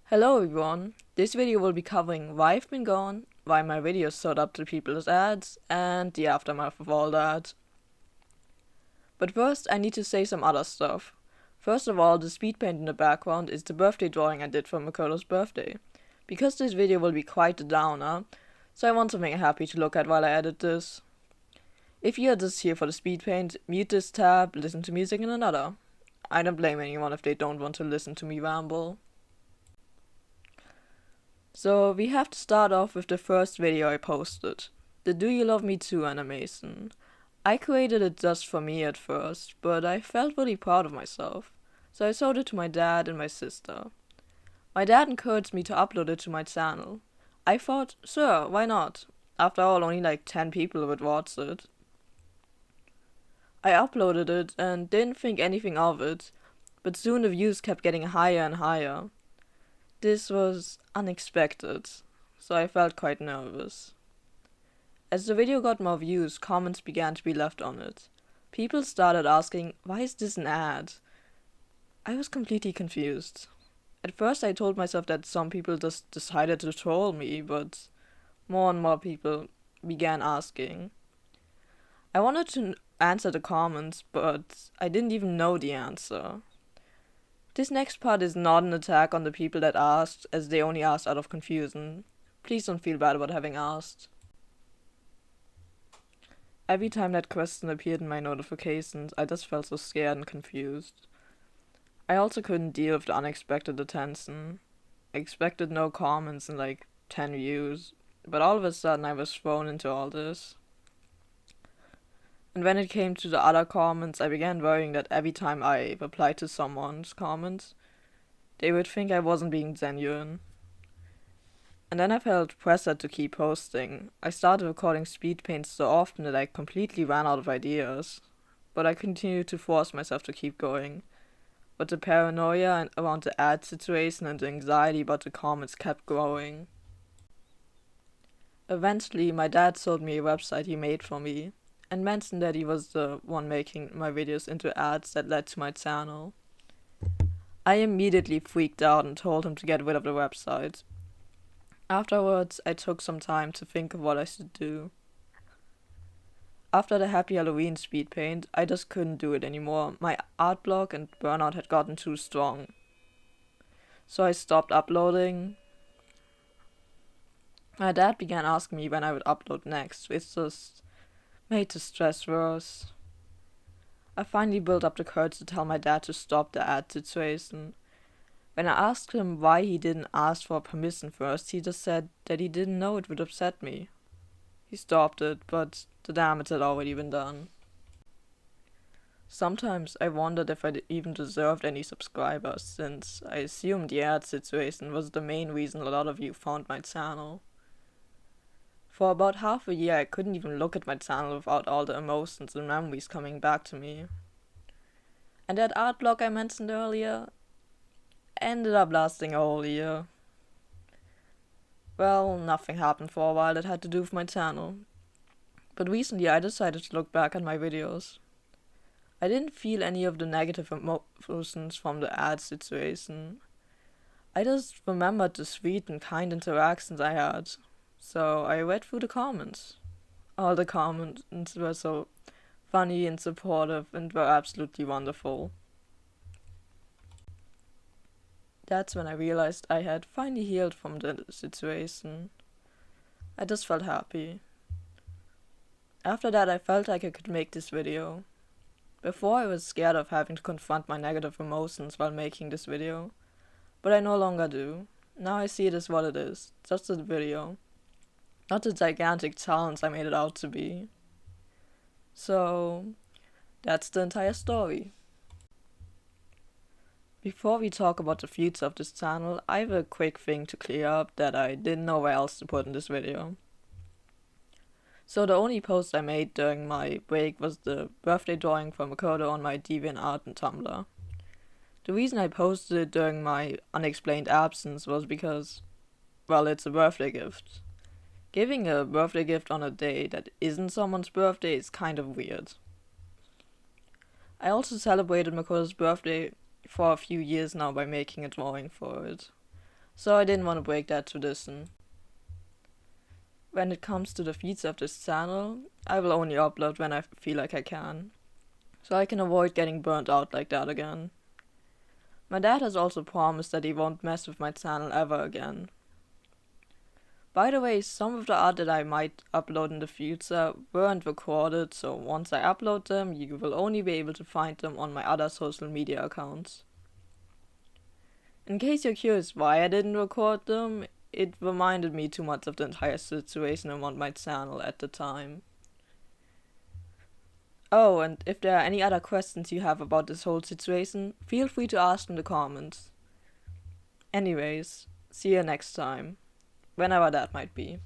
Hello everyone, this video will be covering why I've been gone, why my videos showed up to people as ads, and the aftermath of all that. But first I need to say some other stuff. First of all, the speed paint in the background is the birthday drawing I did for Makoto's birthday. Because this video will be quite a downer, so I want something happy to look at while I edit this. If you are just here for the speed paint, mute this tab, listen to music in another. I don't blame anyone if they don't want to listen to me ramble. So we have to start off with the first video I posted, the Do You Love Me Too animation. I created it just for me at first, but I felt really proud of myself, so I showed it to my dad and my sister. My dad encouraged me to upload it to my channel. I thought, sure, why not? After all, only like 10 people would watch it. I uploaded it and didn't think anything of it, but soon the views kept getting higher and higher. This was unexpected, so I felt quite nervous. As the video got more views, comments began to be left on it. People started asking, why is this an ad? I was completely confused. At first I told myself that some people just decided to troll me, but more and more people began asking. I wanted to answer the comments, but I didn't even know the answer. This next part is not an attack on the people that asked, as they only asked out of confusion. Please don't feel bad about having asked. Every time that question appeared in my notifications, I just felt so scared and confused. I also couldn't deal with the unexpected attention. I expected no comments and like 10 views, but all of a sudden I was thrown into all this. And when it came to the other comments, I began worrying that every time I replied to someone's comments, they would think I wasn't being genuine. And then I felt pressured to keep posting. I started recording speed paints so often that I completely ran out of ideas. But I continued to force myself to keep going. But the paranoia around the ad situation and the anxiety about the comments kept growing. Eventually, my dad showed me a website he made for me, and mentioned that he was the one making my videos into ads that led to my channel. I immediately freaked out and told him to get rid of the website. Afterwards, I took some time to think of what I should do. After the Happy Halloween speed paint, I just couldn't do it anymore. My art block and burnout had gotten too strong. So I stopped uploading. My dad began asking me when I would upload next, which just made the stress worse. I finally built up the courage to tell my dad to stop the ad situation. When I asked him why he didn't ask for permission first, he just said that he didn't know it would upset me. He stopped it, but the damage had already been done. Sometimes I wondered if I even deserved any subscribers, since I assumed the ad situation was the main reason a lot of you found my channel. For about half a year I couldn't even look at my channel without all the emotions and memories coming back to me. And that art block I mentioned earlier ended up lasting a whole year. Well, nothing happened for a while that had to do with my channel. But recently I decided to look back at my videos. I didn't feel any of the negative emotions from the ad situation. I just remembered the sweet and kind interactions I had. So I read through the comments. All the comments were so funny and supportive and were absolutely wonderful. That's when I realized I had finally healed from the situation. I just felt happy. After that I felt like I could make this video. Before I was scared of having to confront my negative emotions while making this video, but I no longer do. Now I see it as what it is, just a video. Not the gigantic challenge I made it out to be. So, that's the entire story. Before we talk about the future of this channel, I have a quick thing to clear up that I didn't know where else to put in this video. So the only post I made during my break was the birthday drawing from Makoto on my DeviantArt and Tumblr. The reason I posted it during my unexplained absence was because, well, it's a birthday gift. Giving a birthday gift on a day that isn't someone's birthday is kind of weird. I also celebrated Makoto's birthday for a few years now by making a drawing for it. so I didn't want to break that tradition. When it comes to the feeds of this channel, I will only upload when I feel like I can, so I can avoid getting burnt out like that again. My dad has also promised that he won't mess with my channel ever again. By the way, some of the art that I might upload in the future weren't recorded, so once I upload them, you will only be able to find them on my other social media accounts. In case you're curious why I didn't record them, it reminded me too much of the entire situation around my channel at the time. Oh, and if there are any other questions you have about this whole situation, feel free to ask in the comments. Anyways, see you next time, whenever that might be.